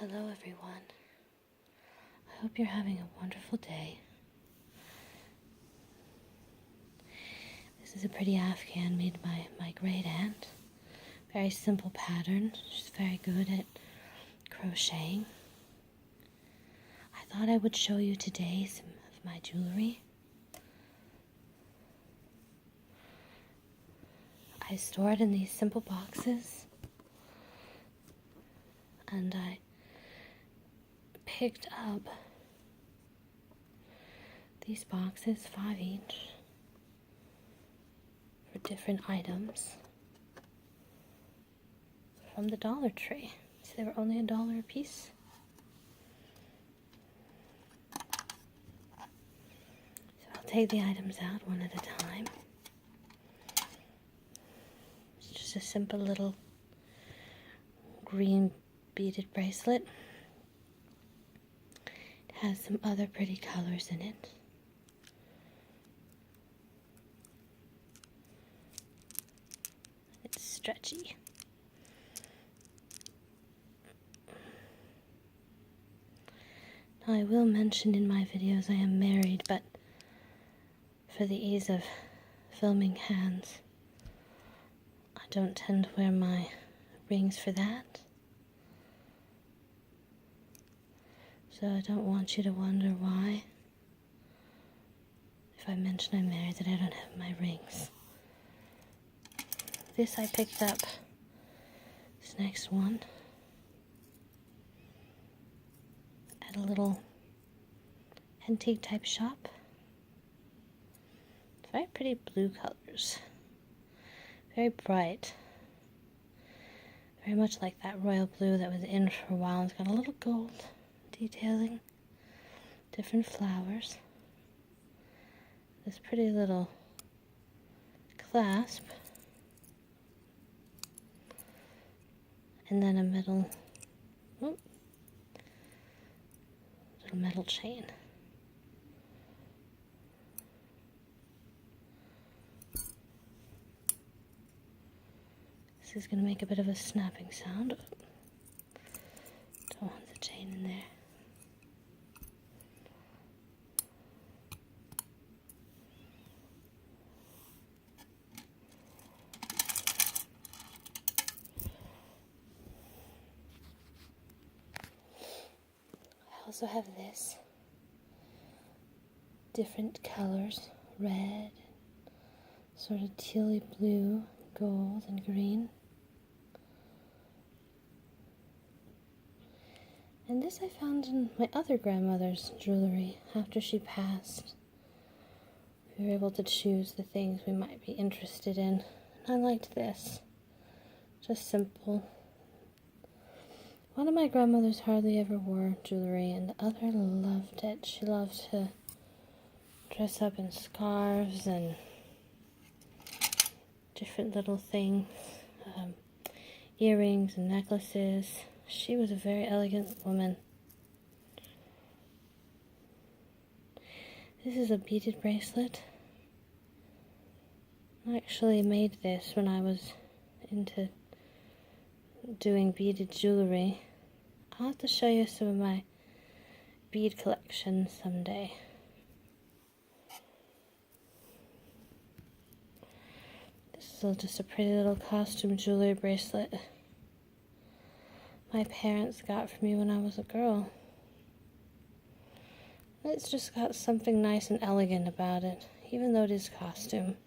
Hello everyone. I hope you're having a wonderful day. This is a pretty Afghan made by my great aunt. Very simple pattern. She's very good at crocheting. I thought I would show you today some of my jewelry. I store it in these simple boxes, and I picked up these boxes, 5 each, for different items from the Dollar Tree. So they were only $1 a piece. So I'll take the items out one at a time. It's just a simple little green beaded bracelet. It has some other pretty colors in it. It's stretchy. Now, I will mention in my videos I am married, but for the ease of filming hands, I don't tend to wear my rings for that. So I don't want you to wonder why, if I mention I'm married, that I don't have my rings. This I picked up, this next one, at a little antique type shop. Very pretty blue colors, very bright, very much like that royal blue that was in for a while. It's got a little gold detailing, different flowers, this pretty little clasp, and then a little metal chain. This is going to make a bit of a snapping sound. Don't want the chain in there. I also have this. Different colors, red, sort of tealy blue, gold, and green. And this I found in my other grandmother's jewelry after she passed. We were able to choose the things we might be interested in. And I liked this. Just simple. One of my grandmothers hardly ever wore jewelry, and the other loved it. She loved to dress up in scarves and different little things, earrings and necklaces. She was a very elegant woman. This is a beaded bracelet. I actually made this when I was into doing beaded jewelry. I'll have to show you some of my bead collection someday. This is just a pretty little costume jewelry bracelet my parents got for me when I was a girl. It's just got something nice and elegant about it, even though it is costume.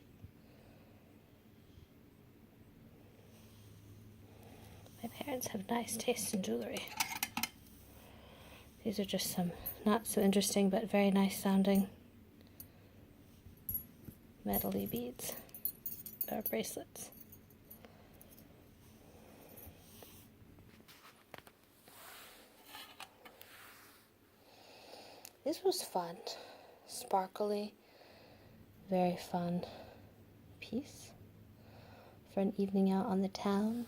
My parents have nice taste in jewelry. These are just some not so interesting but very nice sounding metal-y beads, or bracelets. This was fun, sparkly, very fun piece for an evening out on the town.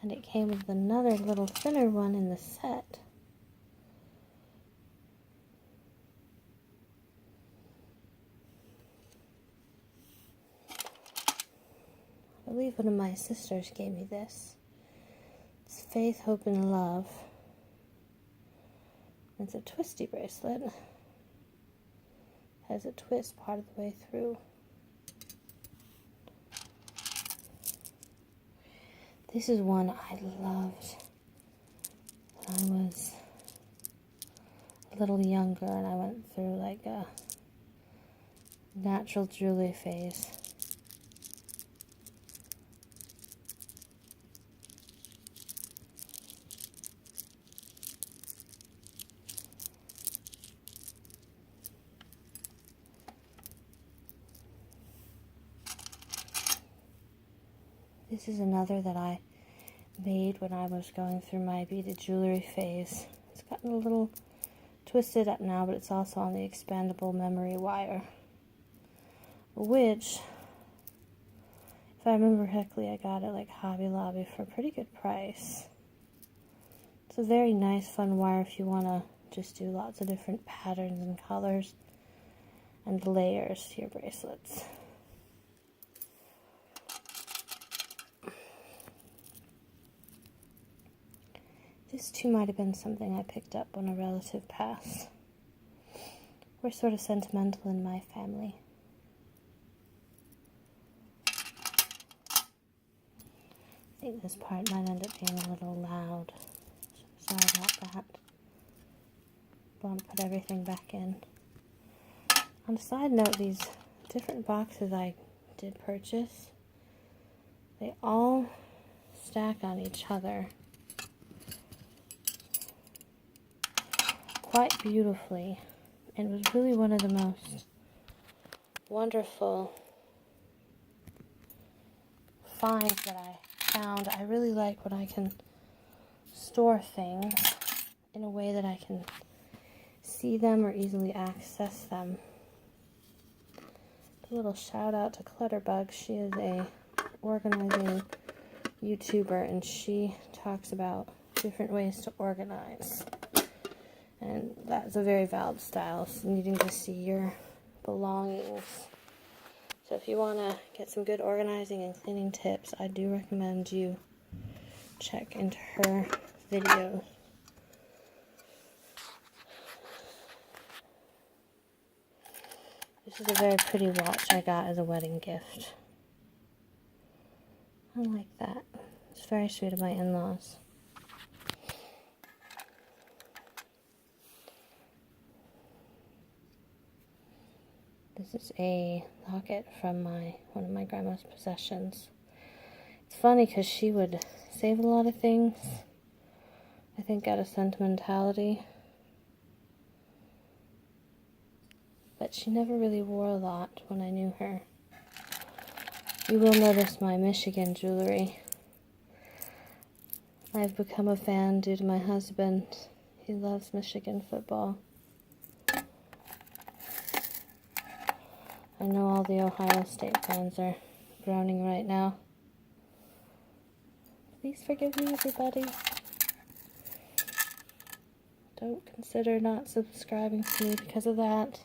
And it came with another little thinner one in the set. I believe one of my sisters gave me this. It's Faith, Hope, and Love It's a twisty bracelet. Has a twist part of the way through. This is one I loved when I was a little younger and I went through like a natural jewelry phase. This is another that I made when I was going through my beaded jewelry phase. It's gotten a little twisted up now, but it's also on the expandable memory wire, which, if I remember correctly, I got it like Hobby Lobby for a pretty good price. It's a very nice, fun wire if you want to just do lots of different patterns and colors and layers to your bracelets. This too might have been something I picked up when a relative passed. We're sort of sentimental in my family. I think this part might end up being a little loud. Sorry about that. I want to put everything back in. On a side note, these different boxes I did purchase, they all stack on each other quite beautifully, and it was really one of the most wonderful finds that I found. I really like when I can store things in a way that I can see them or easily access them. A little shout out to Clutterbug. She is a organizing YouTuber, and she talks about different ways to organize. And that's a very valid style, so needing to see your belongings. So if you want to get some good organizing and cleaning tips, I do recommend you check into her videos. This is a very pretty watch I got as a wedding gift. I like that. It's very sweet of my in-laws. This is a locket from one of my grandma's possessions. It's funny because she would save a lot of things, I think out of sentimentality, but she never really wore a lot when I knew her. You will notice my Michigan jewelry. I've become a fan due to my husband. He loves Michigan football. I know all the Ohio State fans are groaning right now. Please forgive me, everybody. Don't consider not subscribing to me because of that.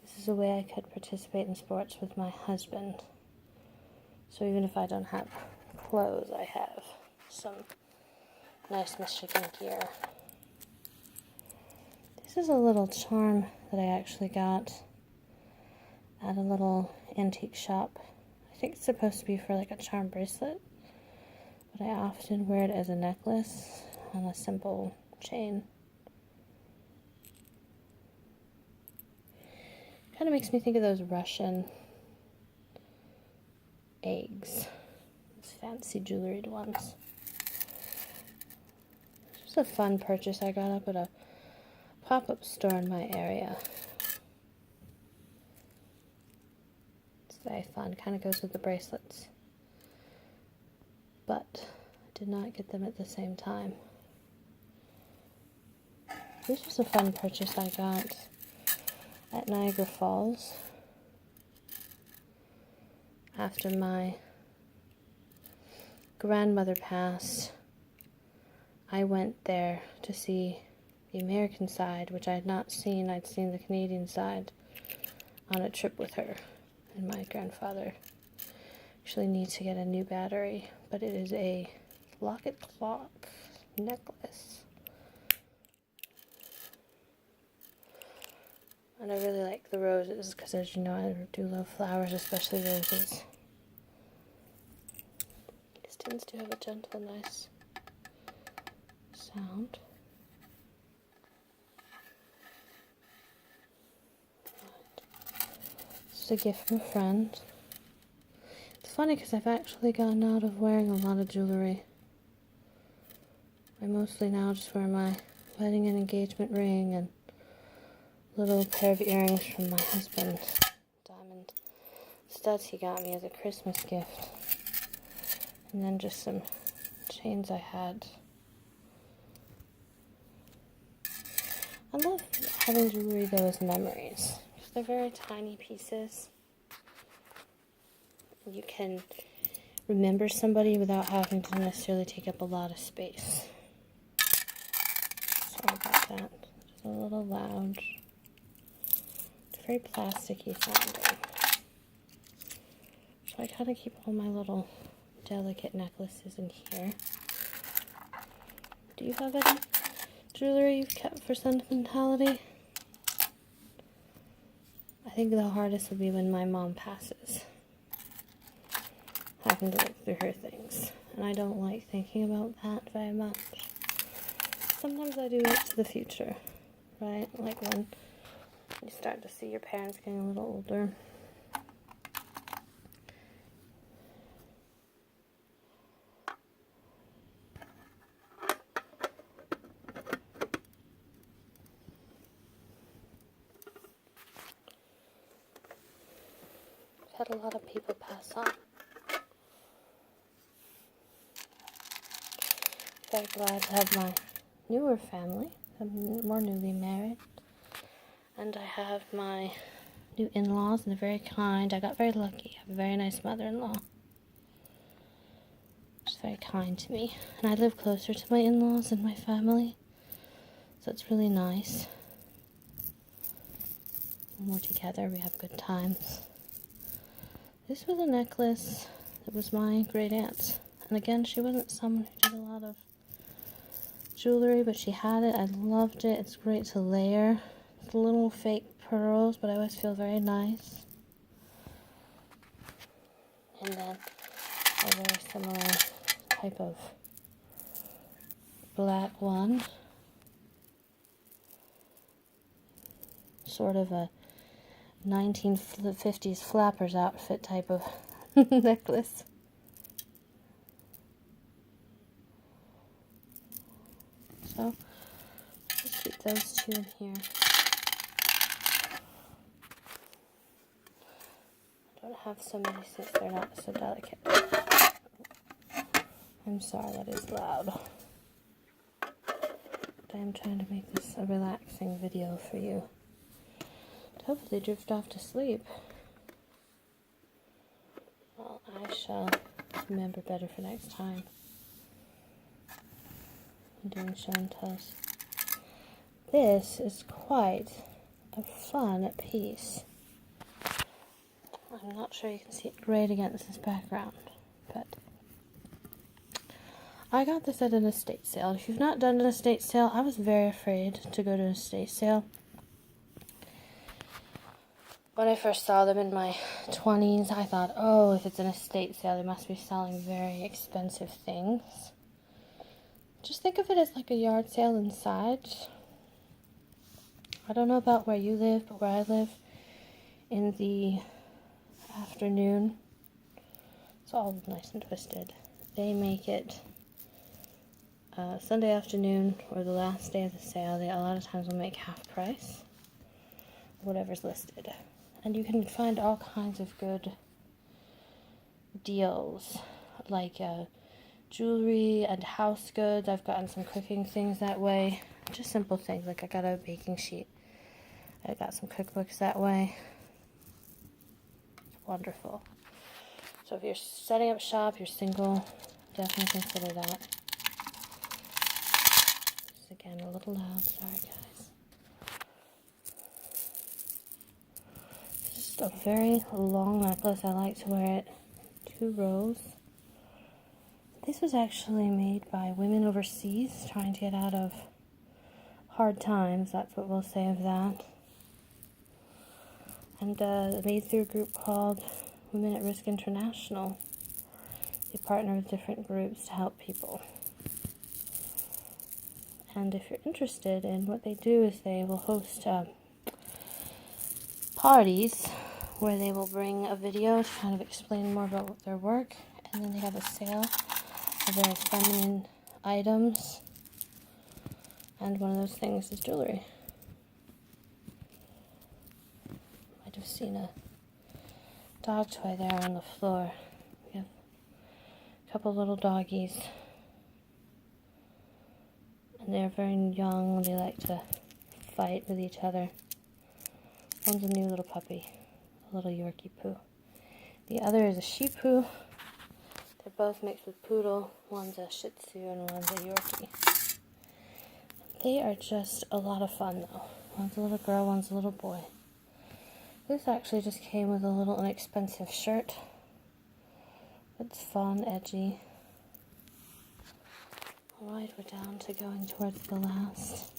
This is a way I could participate in sports with my husband. So even if I don't have clothes, I have some nice Michigan gear. This is a little charm that I actually got at a little antique shop. I think it's supposed to be for like a charm bracelet, but I often wear it as a necklace on a simple chain. Kind of makes me think of those Russian eggs, those fancy jewelried ones. A fun purchase I got up at a pop-up store in my area. It's very fun, kind of goes with the bracelets, but I did not get them at the same time. This was a fun purchase I got at Niagara Falls after my grandmother passed. I went there to see the American side, which I had not seen. I'd seen the Canadian side on a trip with her and my grandfather Actually need to get a new battery, but it is a locket clock necklace. And I really like the roses because, as you know, I do love flowers, especially roses. These tins do have a gentle, nice sound. This is a gift from a friend. It's funny because I've actually gotten out of wearing a lot of jewelry. I mostly now just wear my wedding and engagement ring and little pair of earrings from my husband's diamond studs he got me as a Christmas gift. And then just some chains I had. I love having jewelry though as memories. Because they're very tiny pieces. You can remember somebody without having to necessarily take up a lot of space. Sorry about that. Just a little loud. It's very plasticky sounding. So I kind of keep all my little delicate necklaces in here. Do you have any jewelry you've kept for sentimentality? I think the hardest will be when my mom passes. Having to look through her things. And I don't like thinking about that very much. Sometimes I do look to the future, right? Like when you start to see your parents getting a little older. I've had a lot of people pass on. Very glad to have my newer family. I'm more newly married. And I have my new in-laws, and they're very kind. I got very lucky. I have a very nice mother-in-law. She's very kind to me. And I live closer to my in-laws and my family. So it's really nice. When we're together, we have good times. This was a necklace that was my great aunt's. And again, she wasn't someone who did a lot of jewelry, but she had it. I loved it. It's great to layer. It's little fake pearls, but I always feel very nice. And then a very similar type of black one. Sort of a 1950s flappers outfit type of necklace. So, just keep those two in here. I don't have so many since they're not so delicate. I'm sorry, that is loud. But I am trying to make this a relaxing video for you. To hopefully drift off to sleep. Well, I shall remember better for next time. Doing show and tells. This is quite a fun piece. I'm not sure you can see it great against this background, but I got this at an estate sale. If you've not done an estate sale, I was very afraid to go to an estate sale. When I first saw them in my 20s, I thought, oh, if it's an estate sale, they must be selling very expensive things. Just think of it as like a yard sale inside. I don't know about where you live, but where I live, in the afternoon, it's all nice and twisted. They make it Sunday afternoon or the last day of the sale. They a lot of times will make half price, whatever's listed. And you can find all kinds of good deals, like jewelry and house goods. I've gotten some cooking things that way. Just simple things, like I got a baking sheet. I got some cookbooks that way. It's wonderful. So if you're setting up shop, you're single, definitely consider that. This is again a little loud, sorry guys. This is just a very long necklace. I like to wear it to 2 rows. This was actually made by women overseas trying to get out of hard times. That's what we'll say of that. And made through a group called Women at Risk International. They partner with different groups to help people. And if you're interested in what they do is they will host parties where they will bring a video to kind of explain more about their work, and then they have a sale of very feminine items, and one of those things is jewelry. Might have seen a dog toy there on the floor. We have a couple little doggies, and they're very young. They like to fight with each other. One's a new little puppy, a little Yorkie poo. The other is a Shih Poo. They're both mixed with poodle. One's a Shih Tzu and one's a Yorkie. They are just a lot of fun though. One's a little girl, one's a little boy. This actually just came with a little inexpensive shirt. It's fun, edgy. Alright, we're down to going towards the last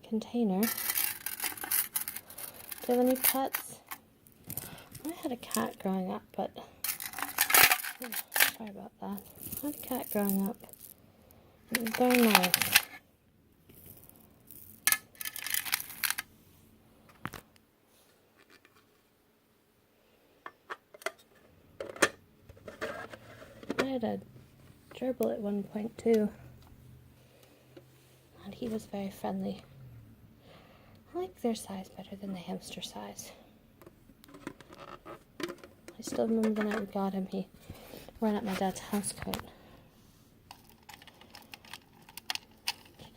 container. Do you have any pets? I had a cat growing up, but sorry about that. I had a cat growing up. It was very nice. I had a gerbil at one point too, and he was very friendly. I like their size better than the hamster size. I still remember the night we got him, he ran up my dad's house coat.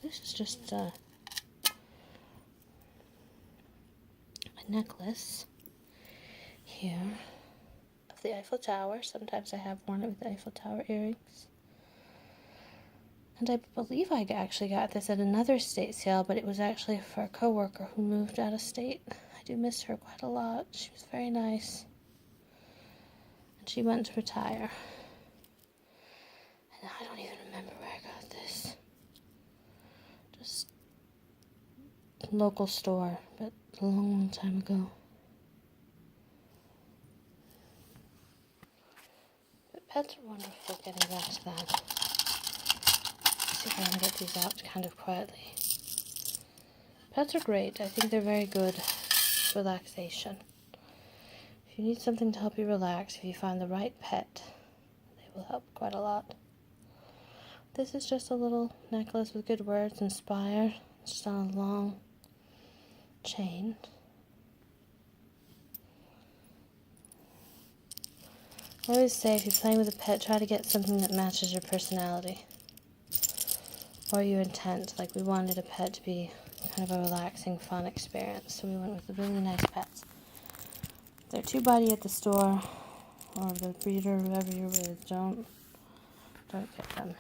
This is just a necklace here of the Eiffel Tower. Sometimes I have worn it with the Eiffel Tower earrings. And I believe I actually got this at another estate sale, but it was actually for a coworker who moved out of state. I do miss her quite a lot. She was very nice. And she went to retire. And I don't even remember where I got this. Just local store, but a long, long time ago. But pets are wonderful, getting back to that. See if I can get these out kind of quietly. Pets are great. I think they're very good relaxation. If you need something to help you relax, if you find the right pet, they will help quite a lot. This is just a little necklace with good words, inspire. It's just on a long chain. I always say if you're playing with a pet, try to get something that matches your personality or your intent. Like we wanted a pet to be kind of a relaxing, fun experience, so we went with the really nice pets. If they're too buddy at the store or the breeder, whoever you're with, don't get them.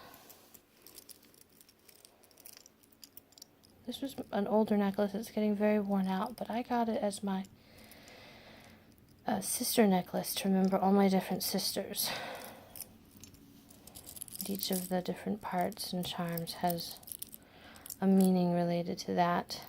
This was an older necklace. It's getting very worn out, but I got it as my sister necklace to remember all my different sisters. And each of the different parts and charms has a meaning related to that.